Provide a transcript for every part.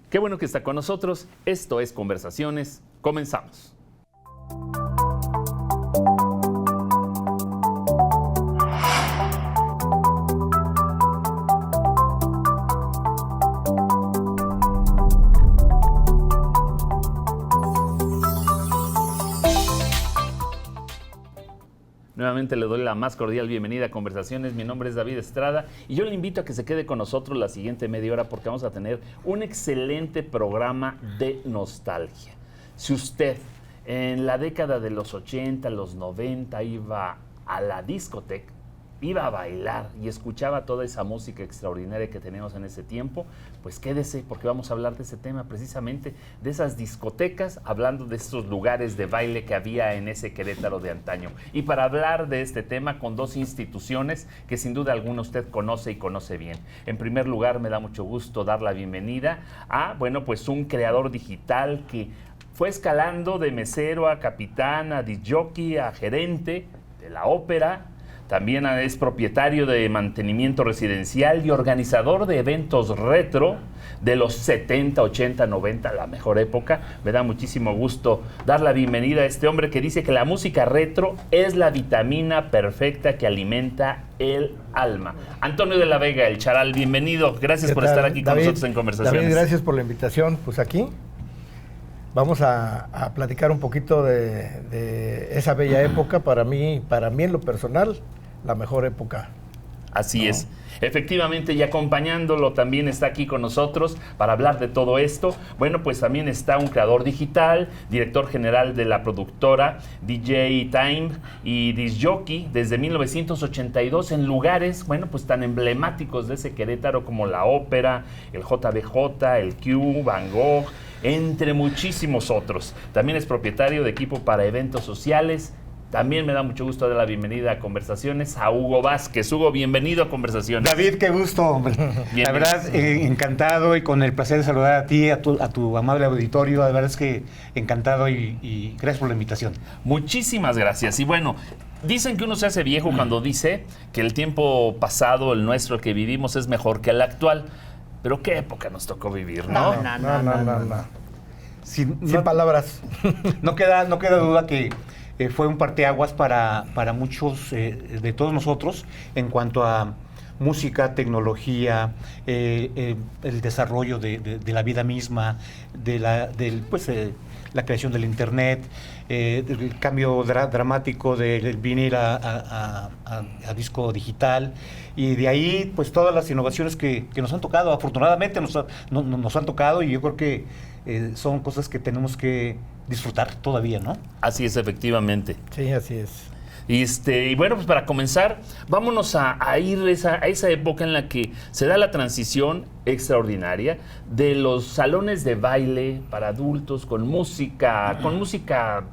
Qué bueno que está con nosotros. Esto es Conversaciones. Comenzamos. Nuevamente le doy la más cordial bienvenida a Conversaciones. Mi nombre es David Estrada y yo le invito a que se quede con nosotros la siguiente media hora porque vamos a tener un excelente programa de nostalgia. Si usted en la década de los 80, los 90 iba a la discoteca, iba a bailar y escuchaba toda esa música extraordinaria que teníamos en ese tiempo, pues quédese porque vamos a hablar de ese tema, precisamente de esas discotecas, hablando de estos lugares de baile que había en ese Querétaro de antaño. Y para hablar de este tema con dos instituciones que sin duda alguna usted conoce y conoce bien. En primer lugar, me da mucho gusto dar la bienvenida a, pues un creador digital que fue escalando de mesero a capitán, a disc jockey, a gerente de la ópera. También es propietario de mantenimiento residencial y organizador de eventos retro de los 70, 80, 90, la mejor época. Me da muchísimo gusto dar la bienvenida a este hombre que dice que la música retro es la vitamina perfecta que alimenta el alma. Antonio de la Vega, el Charal, bienvenido. Gracias por estar aquí con nosotros en Conversaciones. David, gracias por la invitación. Pues aquí vamos a platicar un poquito de esa bella época. Para mí en lo personal, la mejor época. Así es. Efectivamente, y acompañándolo también está aquí con nosotros para hablar de todo esto. Bueno, pues también está un creador digital, director general de la productora DJ Time y disc jockey desde 1982 en lugares, pues tan emblemáticos de ese Querétaro como la Ópera, el JBJ, el Q, Van Gogh, entre muchísimos otros. También es propietario de equipo para eventos sociales. También me da mucho gusto dar la bienvenida a Conversaciones a Hugo Vázquez. Hugo, bienvenido a Conversaciones. David, qué gusto, hombre. La verdad, encantado y con el placer de saludar a ti, a tu amable auditorio. La verdad es que encantado y gracias por la invitación. Muchísimas gracias. Y bueno, dicen que uno se hace viejo cuando dice que el tiempo pasado, el nuestro, el que vivimos, es mejor que el actual. Pero qué época nos tocó vivir, ¿no? No. Sin palabras. No queda duda que fue un parteaguas para muchos de todos nosotros en cuanto a música, tecnología, el desarrollo de la vida misma, la creación del internet, el cambio dramático del vinil a disco digital, y de ahí pues todas las innovaciones que nos han tocado, afortunadamente nos han tocado, y yo creo que son cosas que tenemos que disfrutar todavía, ¿no? Así es, efectivamente. Sí, así es. Y bueno, pues para comenzar, vámonos a ir a esa época en la que se da la transición extraordinaria de los salones de baile para adultos con música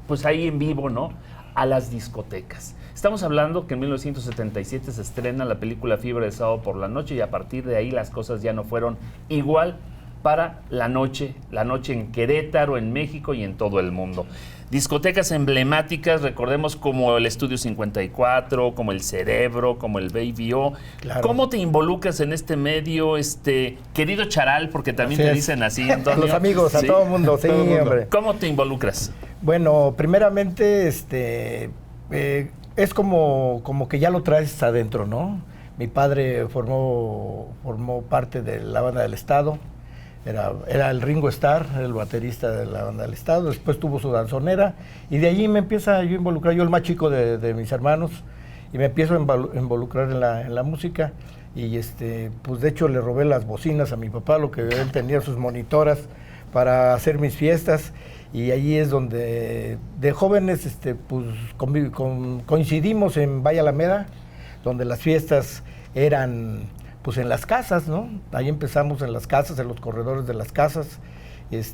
pues ahí en vivo, ¿no? A las discotecas. Estamos hablando que en 1977 se estrena la película Fiebre de Sábado por la Noche y a partir de ahí las cosas ya no fueron igual para la noche en Querétaro, en México y en todo el mundo. Discotecas emblemáticas, recordemos como el Estudio 54, como el Cerebro, como el Baby O. Claro. ¿Cómo te involucras en este medio, querido Charal, porque también te dicen así, Antonio? Los amigos, ¿sí? A todo mundo, sí, hombre. ¿Cómo te involucras? Bueno, primeramente, es como que ya lo traes adentro, ¿no? Mi padre formó parte de la Banda del Estado. Era el Ringo Starr, el baterista de la Banda del Estado. Después tuvo su danzonera y de allí me empieza yo a involucrar, yo el más chico de mis hermanos, y me empiezo a involucrar en la música. Y pues de hecho le robé las bocinas a mi papá, lo que él tenía sus monitoras para hacer mis fiestas, y allí es donde de jóvenes pues coincidimos en Valle Alameda, donde las fiestas eran pues en las casas, ¿no? Ahí empezamos en las casas, en los corredores de las casas.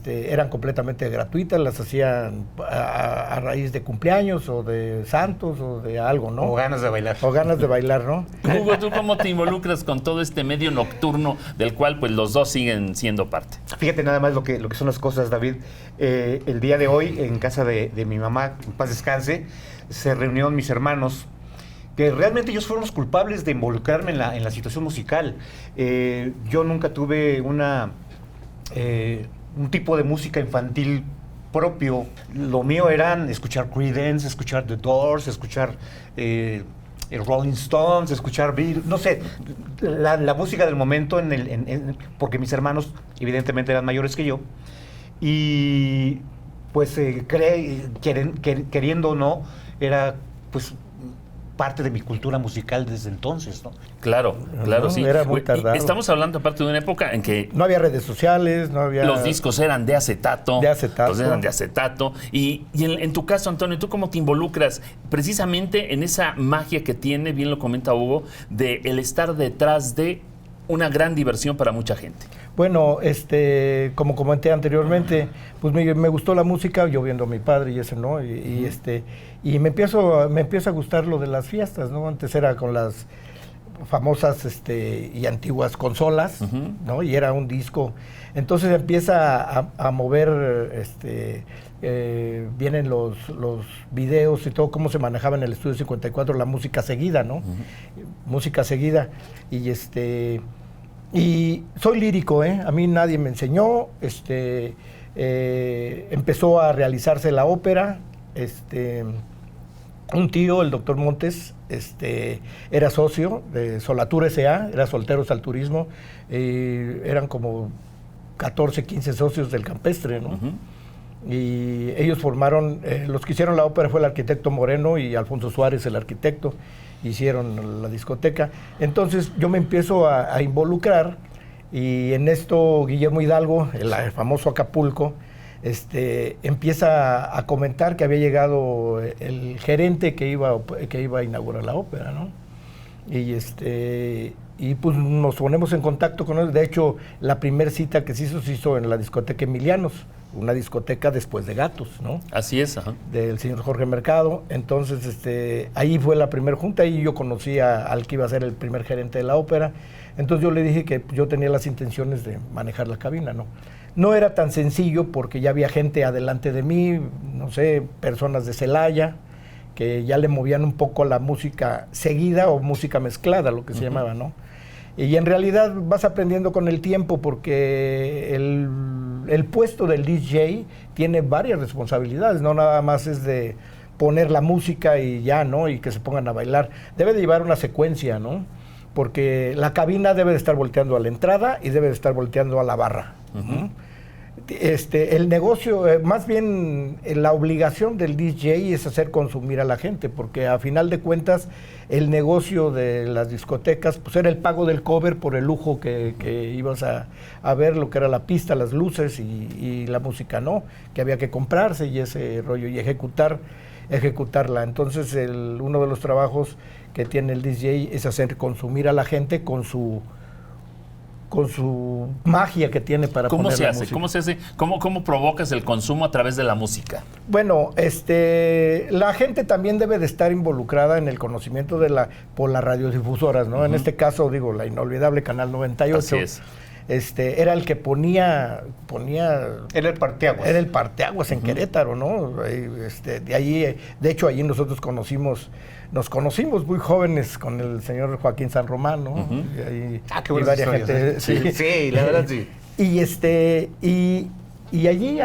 Eran completamente gratuitas, las hacían a raíz de cumpleaños o de santos o de algo, ¿no? O ganas de bailar. O ganas de bailar, ¿no? Hugo, ¿tú cómo te involucras con todo este medio nocturno del cual pues los dos siguen siendo parte? Fíjate nada más lo que son las cosas, David. El día de hoy, en casa de mi mamá, en paz descanse, se reunieron mis hermanos, que realmente ellos fueron los culpables de involucrarme en la situación musical. Yo nunca tuve una un tipo de música infantil propio. Lo mío eran escuchar Creedence, escuchar The Doors, escuchar Rolling Stones, escuchar Beatles, no sé, la música del momento, porque mis hermanos evidentemente eran mayores que yo, y pues queriendo o no, era pues parte de mi cultura musical desde entonces, ¿no? Claro, claro, sí. Era muy tardado. Estamos hablando aparte de una época en que no había redes sociales, no había... los discos eran de acetato. De acetato. Los eran de acetato. Y en tu caso, Antonio, ¿tú cómo te involucras precisamente en esa magia que tiene, bien lo comenta Hugo, de el estar detrás de una gran diversión para mucha gente? Bueno, como comenté anteriormente, pues me gustó la música, yo viendo a mi padre y ese, ¿no? Y me empieza a gustar lo de las fiestas, ¿no? Antes era con las famosas y antiguas consolas, ¿no? Y era un disco. Entonces empieza a mover, vienen los videos y todo, cómo se manejaba en el Estudio 54 la música seguida, ¿no? Música seguida. Y soy lírico, ¿eh? A mí nadie me enseñó, empezó a realizarse la ópera, un tío, el doctor Montes, era socio de Solatur S.A., era Solteros al Turismo, eran como 14, 15 socios del campestre, ¿no? Y ellos formaron, los que hicieron la ópera fue el arquitecto Moreno y Alfonso Suárez, el arquitecto, hicieron la discoteca. Entonces yo me empiezo a involucrar, y en esto Guillermo Hidalgo, el famoso Acapulco, empieza a comentar que había llegado el gerente que iba a inaugurar la ópera, ¿no? Y pues nos ponemos en contacto con él. De hecho, la primera cita que se hizo en la discoteca Emilianos, una discoteca después de Gatos, ¿no? Así es, ajá. Del señor Jorge Mercado. Entonces, ahí fue la primera junta, y yo conocí al que iba a ser el primer gerente de la ópera. Entonces yo le dije que yo tenía las intenciones de manejar la cabina, ¿no? No era tan sencillo porque ya había gente adelante de mí, no sé, personas de Celaya, que ya le movían un poco la música seguida o música mezclada, lo que se llamaba, ¿no? Y en realidad vas aprendiendo con el tiempo, porque el puesto del DJ tiene varias responsabilidades, no nada más es de poner la música y ya, ¿no? Y que se pongan a bailar. Debe de llevar una secuencia, ¿no? Porque la cabina debe de estar volteando a la entrada y debe de estar volteando a la barra. El negocio, más bien la obligación del DJ es hacer consumir a la gente, porque a final de cuentas el negocio de las discotecas pues era el pago del cover por el lujo que ibas a ver, lo que era la pista, las luces y la música, ¿no? Que había que comprarse y ese rollo y ejecutarla. Entonces uno de los trabajos que tiene el DJ es hacer consumir a la gente con su magia que tiene para poner la música. ¿Cómo se hace? ¿Cómo provocas el consumo a través de la música? Bueno, la gente también debe de estar involucrada en el conocimiento por las radiodifusoras, ¿no? En este caso, digo, la inolvidable Canal 98. Así es. Era el que ponía... Era el parteaguas. Era el parteaguas en Querétaro, ¿no? De allí, de hecho, allí nosotros nos conocimos muy jóvenes con el señor Joaquín San Román, ¿no? Qué buena historia. Gente, sí, la verdad sí. Y allí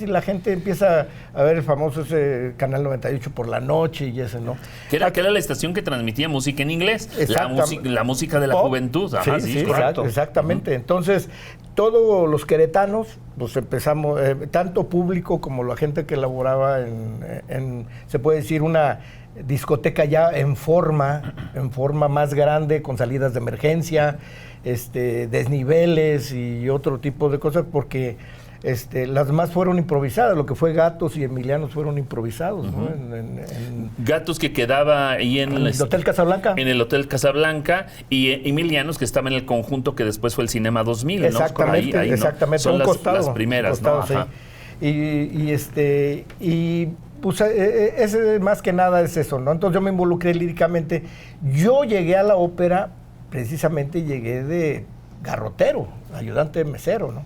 la gente empieza a ver el famoso ese Canal 98 por la noche y ese, ¿no? Que era la estación que transmitía música en inglés, la música de la juventud. Ajá, sí, correcto. Exactamente. Entonces, todos los queretanos, pues empezamos, tanto público como la gente que elaboraba se puede decir, una discoteca ya en forma más grande, con salidas de emergencia, desniveles y otro tipo de cosas, porque las demás fueron improvisadas. Lo que fue Gatos y Emilianos fueron improvisados, ¿no? Gatos, que quedaba ahí en el Hotel Casablanca. En el Hotel Casablanca, y Emilianos, que estaba en el conjunto que después fue el Cinema 2000, exactamente, ¿no? Ahí, exactamente. Son las un primeras, costado, ¿no? Ajá. Sí. Y pues ese más que nada es eso, ¿no? Entonces yo me involucré líricamente. Yo llegué a la ópera, precisamente llegué de garrotero, ayudante de mesero, ¿no?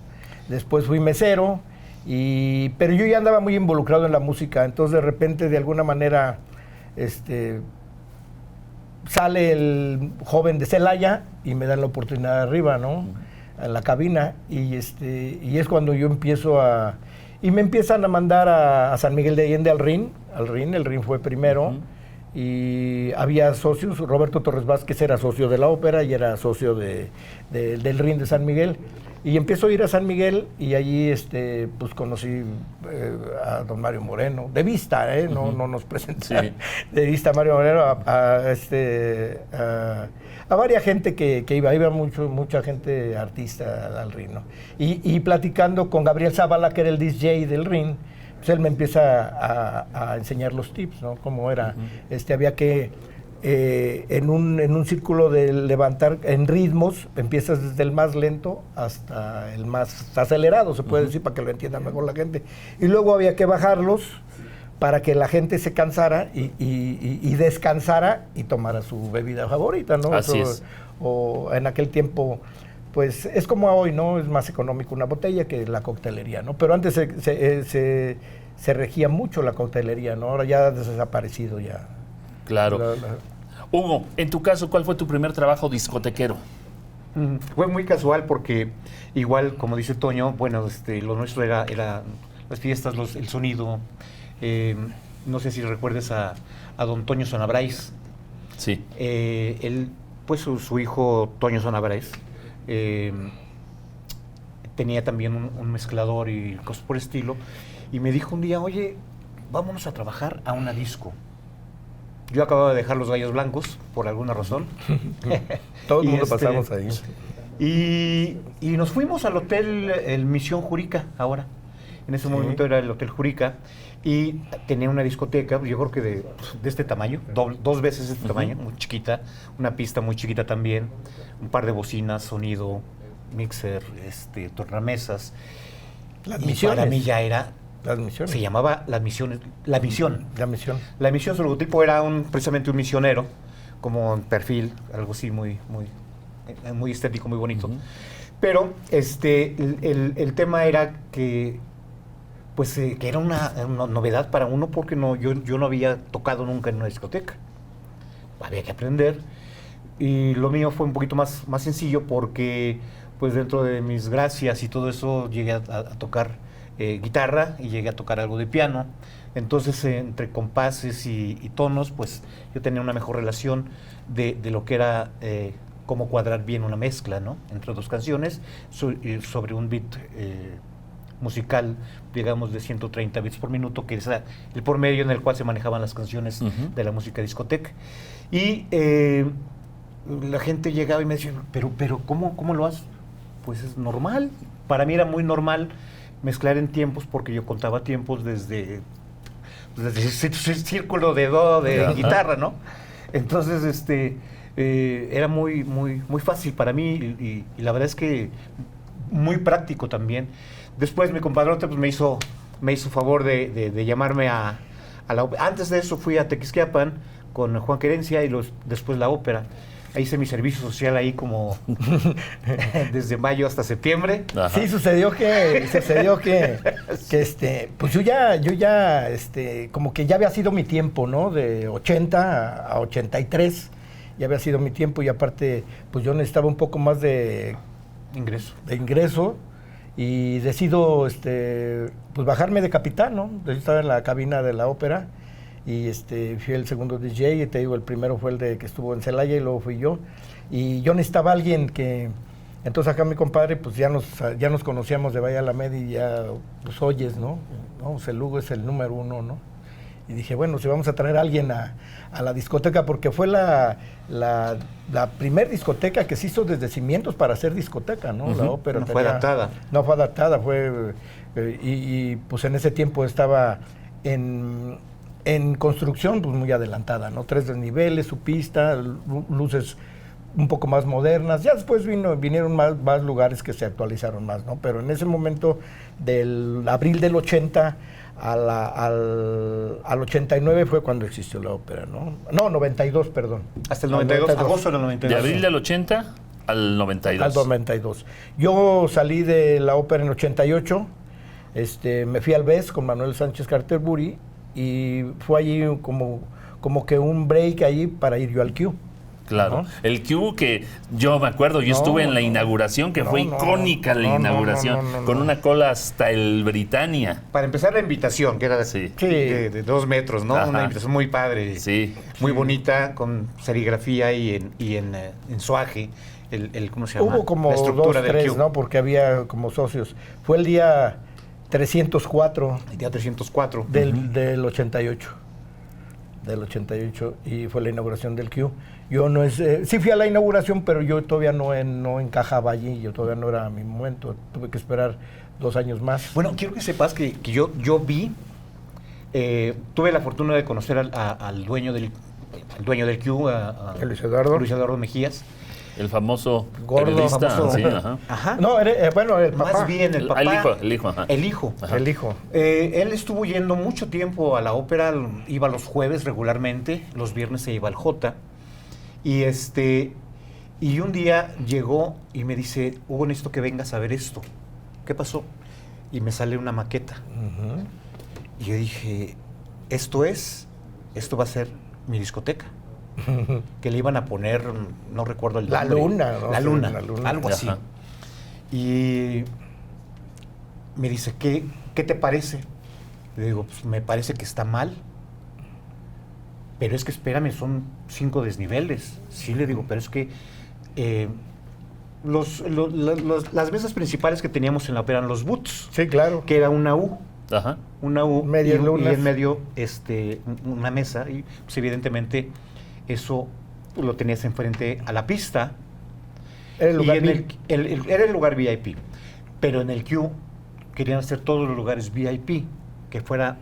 Después fui mesero, pero yo ya andaba muy involucrado en la música. Entonces de repente, de alguna manera, sale el joven de Celaya y me dan la oportunidad de arriba, ¿no? en la cabina, y es cuando yo empiezo y me empiezan a mandar a San Miguel de Allende al RIN, el RIN fue primero, y había socios, Roberto Torres Vázquez era socio de la ópera y era socio del RIN de San Miguel. Y empiezo a ir a San Miguel y allí pues conocí a don Mario Moreno, de vista, no nos presenta, sí. De vista Mario Moreno, a varias gente que iba mucha gente artista al RIN, ¿no? Y platicando con Gabriel Zavala, que era el DJ del RIN, pues él me empieza a enseñar los tips, ¿no? Cómo era, había que en un círculo de levantar en ritmos, empiezas desde el más lento hasta el más acelerado, se puede decir, para que lo entienda mejor la gente. Y luego había que bajarlos para que la gente se cansara y descansara y tomara su bebida favorita, ¿no? Así es. O en aquel tiempo, pues es como hoy, ¿no? Es más económico una botella que la coctelería, ¿no? Pero antes se regía mucho la coctelería, ¿no? Ahora ya ha desaparecido ya. Claro. Hugo, en tu caso, ¿cuál fue tu primer trabajo discotequero? Fue muy casual porque igual, como dice Toño, bueno, lo nuestro era las fiestas, el sonido. No sé si recuerdes a don Toño Sonabrais. Sí. Él, pues su hijo Toño Sonabrais tenía también un mezclador y cosas por el estilo, y me dijo un día, oye, vámonos a trabajar a una disco. Yo acababa de dejar los Gallos Blancos, por alguna razón. Todo el mundo pasamos ahí. Y nos fuimos al hotel, el Misión Jurica, ahora. En ese momento era el Hotel Jurica, y tenía una discoteca, yo creo que de este tamaño, dos veces este tamaño, muy chiquita, una pista muy chiquita también, un par de bocinas, sonido, mixer, tornamesas. Las y misiones. Para mí ya era... Las misiones. Se llamaba La Misión. La Misión. Su logotipo era precisamente un misionero, como en perfil, algo así muy estético, muy bonito. Pero el tema era que pues que era una novedad para uno, porque yo no había tocado nunca en una discoteca. Había que aprender. Y lo mío fue un poquito más sencillo, porque pues dentro de mis gracias y todo eso llegué a tocar guitarra y llegué a tocar algo de piano. Entonces, entre compases y tonos, pues yo tenía una mejor relación de lo que era cómo cuadrar bien una mezcla, ¿no? Entre dos canciones sobre un beat musical, digamos, de 130 bits por minuto, que es el promedio en el cual se manejaban las canciones de la música discoteca. Y la gente llegaba y me decía, pero ¿cómo lo haces? Pues es normal. Para mí era muy normal mezclar en tiempos, porque yo contaba tiempos desde ese círculo de do de guitarra, ¿no? Entonces, era muy fácil para mí, y la verdad es que muy práctico también. Después mi compadrote pues me hizo favor de llamarme a la ópera. Antes de eso fui a Tequisquiapan con Juan Querencia y después la ópera. Ahí hice mi servicio social ahí como desde mayo hasta septiembre. Ajá. Sí, sucedió que pues yo ya como que ya había sido mi tiempo, ¿no? De 80 a 83 ya había sido mi tiempo, y aparte pues yo necesitaba un poco más de ingreso, y decido pues bajarme de capitán, ¿no? Yo estaba en la cabina de la ópera, y fui el segundo DJ, y te digo, el primero fue el que estuvo en Celaya, y luego fui yo, y yo necesitaba alguien que... Entonces acá mi compadre, pues ya nos conocíamos de Valle Alameda, y ya, pues oyes, ¿no? El Lugo es el número uno, ¿no? Y dije, bueno, si vamos a traer a alguien a la discoteca, porque fue la primer discoteca que se hizo desde cimientos para hacer discoteca, ¿no? La ópera. No fue adaptada. No fue adaptada, y pues en ese tiempo estaba en construcción, pues muy adelantada, ¿no? 3 desniveles, su pista, luces un poco más modernas. Ya después vinieron más lugares que se actualizaron más, ¿no? Pero en ese momento, del abril del 80 al 89 fue cuando existió la ópera, ¿no? No, 92, perdón. Hasta el 92, agosto del 92. De abril del 80 al 92. Al 92. Yo salí de la ópera en 88, me fui al BES con Manuel Sánchez Carterburi, y fue allí como que un break allí para ir yo al Q. Claro. ¿no? El Q, que yo me acuerdo, yo estuve en la inauguración, que fue icónica la inauguración, con una cola hasta el Britannia. Para empezar, la invitación, que era Sí. de 2 metros, ¿no? Ajá. Una invitación muy padre, Sí. muy bonita, con serigrafía y en suaje. ¿Cómo se llama? Hubo como La estructura 2, del 3, Q. ¿no? Porque había como socios. Fue el día 304 El día 304. del 88. Del 88 y fue la inauguración del Q. Yo no sí fui a la inauguración, pero yo todavía no encajaba allí, yo todavía no era mi momento, tuve que esperar 2 años más. Bueno, quiero que sepas que yo vi, tuve la fortuna de conocer al dueño del Q, a Luis Eduardo. Luis Eduardo Mejías. El famoso Gordo, periodista. famoso. Sí, ajá. Ajá. No, bueno, el papá. Más bien el papá. El hijo, ajá. El hijo. Ajá. El hijo. Él estuvo yendo mucho tiempo a la ópera, iba los jueves regularmente, los viernes se iba al J. Y un día llegó y me dice, Hugo, necesito que vengas a ver esto. ¿Qué pasó? Y me sale una maqueta. Ujú. Y yo dije, esto va a ser mi discoteca. Que le iban a poner, no recuerdo el La nombre. Luna, ¿no? La Sí, Luna, La Luna. algo así. Ajá. Y me dice, ¿qué te parece? Le digo, pues me parece que está mal. Pero es que espérame, son 5 desniveles. Sí, le digo, pero es que las mesas principales que teníamos en la ópera eran los booths, Sí, claro. que era una U. Ajá. Una U Medias y lunas. en medio una mesa. Y pues evidentemente eso lo tenías enfrente a la pista. Era el lugar Y en VIP. era el lugar VIP. Pero en el Q querían hacer todos los lugares VIP, que fuera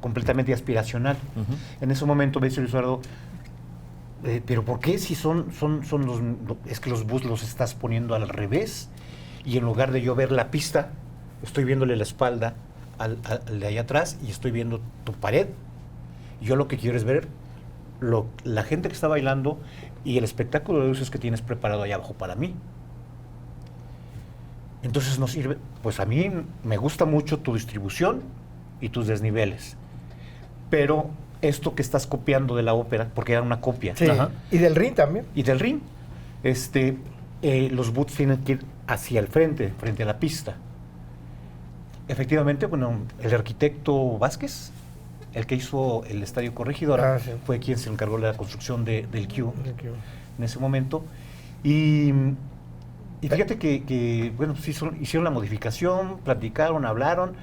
completamente aspiracional. Ujú. En ese momento me dice Luis Eduardo, pero ¿por qué si son los... Es que los bus los estás poniendo al revés, y en lugar de yo ver la pista, estoy viéndole la espalda al de allá atrás y estoy viendo tu pared. Yo lo que quiero es ver la gente que está bailando y el espectáculo de luces que tienes preparado allá abajo para mí. Entonces nos sirve, pues a mí me gusta mucho tu distribución y tus desniveles, pero esto que estás copiando de la ópera, porque era una copia, Sí. Ajá. Y del ring también. y del ring, los boots tienen que ir hacia el frente a la pista. Efectivamente, bueno, el arquitecto Vázquez, el que hizo el Estadio Corregidora, Sí. fue quien se encargó de la construcción del Q en ese momento. Y fíjate que bueno, pues hicieron la modificación, platicaron, hablaron,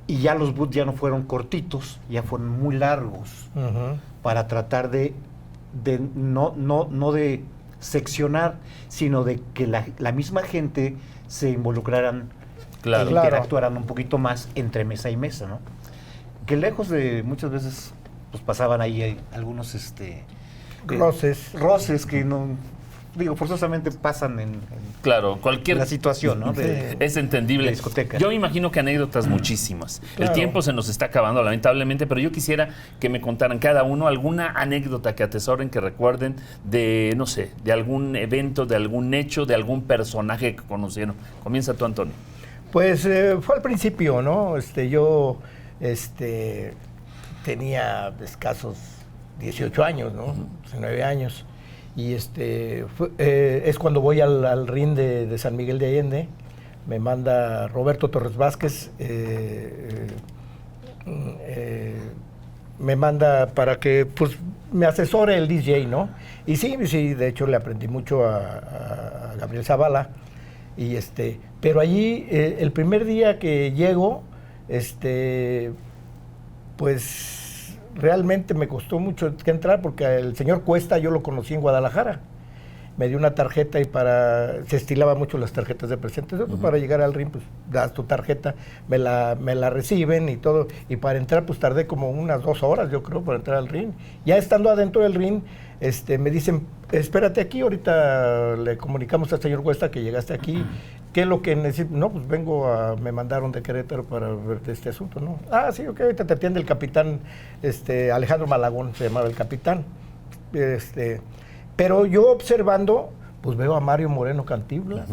y ya los boots ya no fueron cortitos, ya fueron muy largos, Ujú. para tratar de no de seccionar, sino de que la misma gente se involucraran, Claro. e interactuaran un poquito más entre mesa y mesa, ¿no? Que lejos de muchas veces pues pasaban ahí algunos roces que no, digo, forzosamente pasan en Claro, cualquier la situación, ¿no? es entendible. de discoteca. Yo imagino que anécdotas muchísimas. Claro. El tiempo se nos está acabando, lamentablemente, pero yo quisiera que me contaran cada uno alguna anécdota que atesoren, que recuerden de, no sé, de algún evento, de algún hecho, de algún personaje que conocieron. Comienza tú, Antonio. Pues fue al principio, ¿no? Yo tenía escasos 18 años, ¿no? 19 años. Y es cuando voy al ring de San Miguel de Allende. Me manda Roberto Torres Vázquez, me manda para que pues me asesore el DJ, ¿no? Y sí, de hecho le aprendí mucho a Gabriel Zavala. Y pero allí el primer día que llego, pues realmente me costó mucho que entrar, porque el señor Cuesta yo lo conocí en Guadalajara. Me dio una tarjeta y se estilaba mucho las tarjetas de presentación. Pues, para llegar al ring, pues das tu tarjeta, me la reciben y todo. Y para entrar, pues tardé como unas 2 horas, yo creo, para entrar al ring. Ya estando adentro del ring, me dicen, espérate aquí, ahorita le comunicamos al señor Cuesta que llegaste aquí. ¿Qué es lo que necesito? No, pues me mandaron de Querétaro para ver este asunto, ¿no? Ah, sí, ok, ahorita te atiende el capitán, Alejandro Malagón, se llamaba el capitán. Pero yo observando, pues veo a Mario Moreno Cantinflas,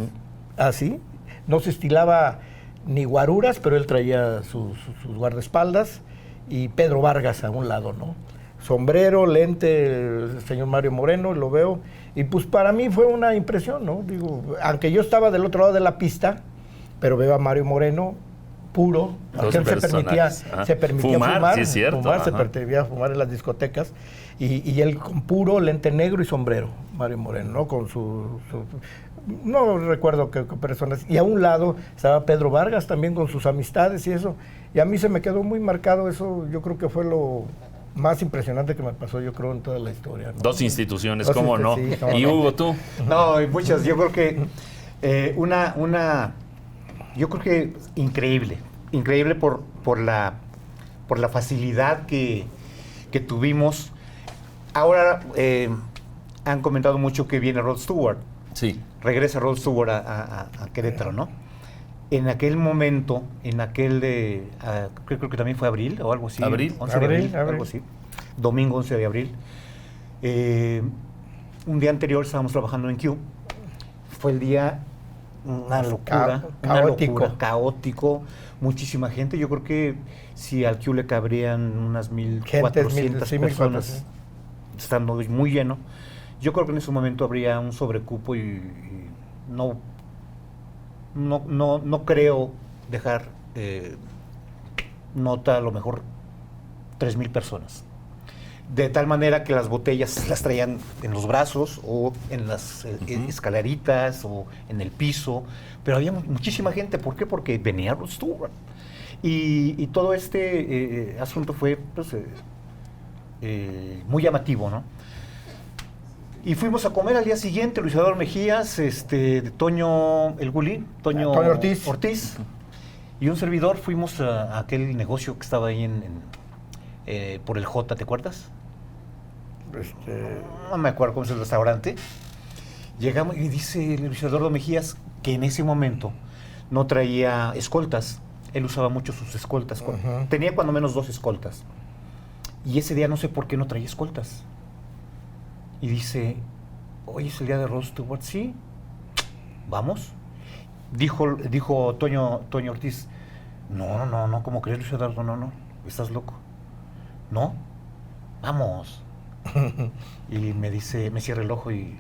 así. No se estilaba ni guaruras, pero él traía sus guardaespaldas, y Pedro Vargas a un lado, ¿no? sombrero, lente, el señor Mario Moreno, lo veo, y pues para mí fue una impresión, ¿no? Digo, aunque yo estaba del otro lado de la pista, pero veo a Mario Moreno puro, porque él se permitía fumar, sí es cierto, se permitía fumar en las discotecas, y él con puro lente negro y sombrero, Mario Moreno, ¿no? Con no recuerdo qué personas, y a un lado estaba Pedro Vargas también con sus amistades y eso, y a mí se me quedó muy marcado eso, yo creo que fue lo más impresionante que me pasó, yo creo, en toda la historia, ¿no? Dos instituciones, ¿cómo no? Sí, ¿y Hugo, tú? No, hay muchas, yo creo que yo creo que increíble por la facilidad que tuvimos. Ahora han comentado mucho que viene Rod Stewart. Sí. Regresa Rod Stewart a Querétaro, ¿no? En aquel momento, creo que también fue abril o algo así. ¿Abril? 11 de abril, algo así. Domingo 11 de abril. Un día anterior estábamos trabajando en Q. Fue el día una locura, caótico, muchísima gente. Yo creo que si al Q le cabrían unas 1,400 personas, estando muy lleno. Yo creo que en ese momento habría un sobrecupo y no creo dejar nota, a lo mejor 3,000 personas. De tal manera que las botellas las traían en los brazos o en las escaleritas o en el piso, pero había muchísima gente. ¿Por qué? Porque venía Rod Stewart. Y todo este asunto fue pues, muy llamativo, ¿no? Y fuimos a comer al día siguiente, Luis Eduardo Mejías, Toño el Gulí, Toño Ortiz, y un servidor. Fuimos a aquel negocio que estaba ahí por el J, ¿te acuerdas? No me acuerdo cómo es el restaurante. Llegamos y dice Luis Eduardo Mejías que en ese momento no traía escoltas. Él usaba mucho sus escoltas. Tenía cuando menos 2 escoltas. Y ese día no sé por qué no traía escoltas. Y dice, hoy es el día de Rod Stewart. Sí, vamos. Dijo Toño Ortiz, no, ¿cómo crees, Luis Eduardo? No, estás loco. No, vamos. Y me cierra el ojo y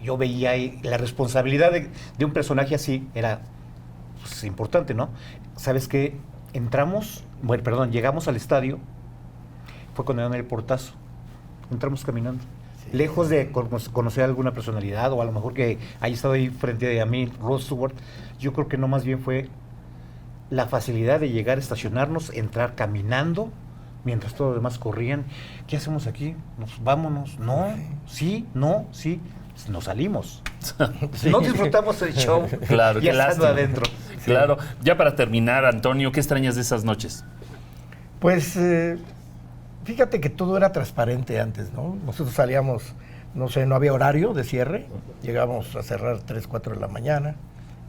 yo veía ahí la responsabilidad de un personaje así, era pues, importante, ¿no? ¿Sabes qué? Llegamos al estadio, fue cuando dieron el portazo, entramos caminando. Sí. Lejos de conocer alguna personalidad o a lo mejor que haya estado ahí frente a mí, Rod Stewart, yo creo que no, más bien fue la facilidad de llegar, estacionarnos, entrar caminando, mientras todos los demás corrían. ¿Qué hacemos aquí? Vámonos. No, sí, nos salimos. Sí. No disfrutamos el show. Claro, ya estando adentro. Claro. Ya para terminar, Antonio, ¿qué extrañas de esas noches? Pues, fíjate que todo era transparente antes, ¿no? Nosotros salíamos, no había horario de cierre, llegábamos a cerrar 3, 4 de la mañana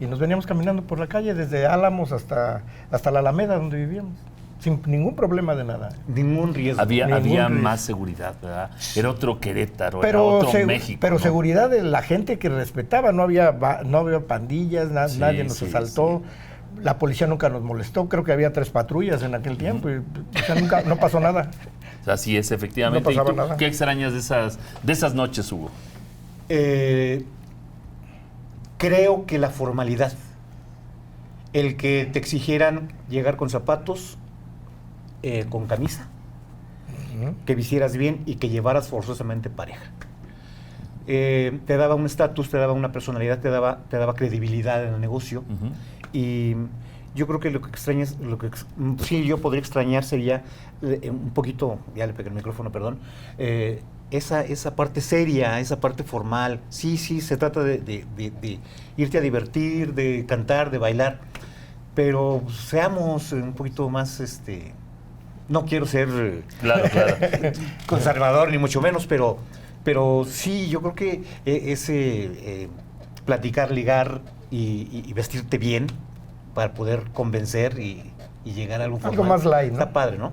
y nos veníamos caminando por la calle desde Álamos hasta la Alameda donde vivíamos. Sin ningún problema de nada. Ningún riesgo. Había más seguridad, ¿verdad? Era otro Querétaro, era otro México. Pero ¿no? Seguridad de la gente que respetaba, no había pandillas, nadie nos asaltó. Sí. La policía nunca nos molestó, creo que había 3 patrullas en aquel tiempo, y, no pasó nada. Así es, efectivamente. No pasaba nada. ¿Qué extrañas de esas noches, Hugo? Creo que la formalidad, el que te exigieran llegar con zapatos, con camisa, que vistieras bien y que llevaras forzosamente pareja. Te daba un estatus, te daba una personalidad, te daba credibilidad en el negocio. Y yo creo que lo que extrañas, sí yo podría extrañar sería un poquito, ya le pegué el micrófono, perdón, esa parte seria, esa parte formal. Sí, se trata de irte a divertir, de cantar, de bailar, pero seamos un poquito más, no quiero ser claro. conservador ni mucho menos, pero sí, yo creo que ese platicar, ligar y vestirte bien para poder convencer y y llegar a algo Algo formal. más light, ¿no? Está padre, ¿no?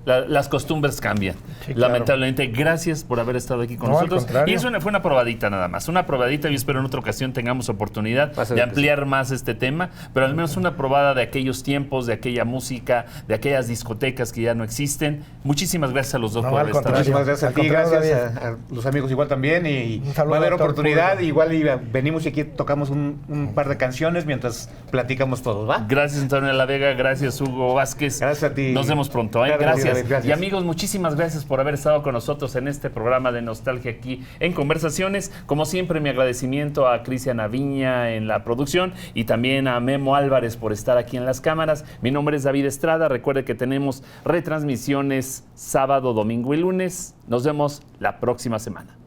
Las costumbres cambian. Sí, claro. Lamentablemente, gracias por haber estado aquí con No, al nosotros. contrario. Y eso fue una probadita nada más. Una probadita, y espero en otra ocasión tengamos oportunidad Vas a de ver que ampliar más este tema, pero al menos una probada de aquellos tiempos, de aquella música, de aquellas discotecas que ya no existen. Muchísimas gracias a los dos No, por al haber estado aquí. contrario. Muchísimas gracias a Al ti, contrario, gracias a los amigos igual también. Y Un saludo va a haber a todo el oportunidad. público. Igual venimos y aquí tocamos un par de canciones mientras platicamos todos, ¿va? Gracias, Antonio de la Vega. Gracias, Hugo Vázquez. Gracias a ti. Nos vemos pronto. Claro que sí, Gracias. David, gracias. Y amigos, muchísimas gracias por haber estado con nosotros en este programa de Nostalgia aquí en Conversaciones. Como siempre, mi agradecimiento a Cristian Aviña en la producción y también a Memo Álvarez por estar aquí en las cámaras. Mi nombre es David Estrada. Recuerde que tenemos retransmisiones sábado, domingo y lunes. Nos vemos la próxima semana.